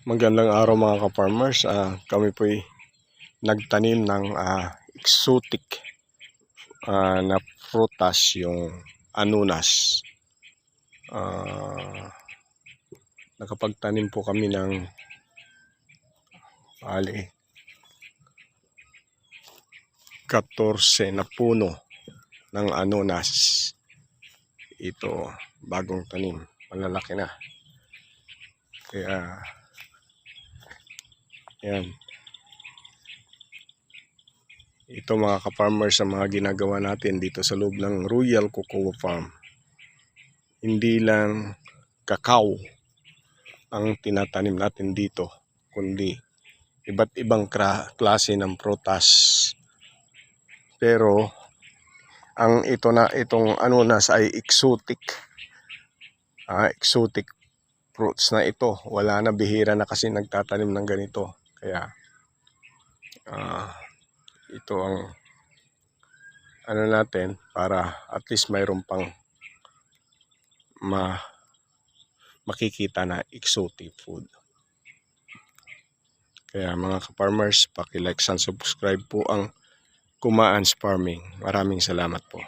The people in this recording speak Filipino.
Magandang araw mga ka-farmers. Kami po'y nagtanim ng exotic na prutas, yung anunas. Nakapagtanim po kami ng 14 na puno ng anunas. Ito, bagong tanim, malalaki na. Kaya yan. Ito mga ka-farmers, sa mga ginagawa natin dito sa loob ng Royal Cocoa Farm. Hindi lang kakao ang tinatanim natin dito, kundi iba't ibang klase ng prutas. Pero itong anunas ay exotic. Exotic fruits na ito. Wala na, bihira na kasi nagtatanim ng ganito. Kaya ito ang natin, para at least mayroon pang makikita na exotic food. Kaya mga ka-farmers, paki-like and subscribe po ang Kumaan's Farming. Maraming salamat po.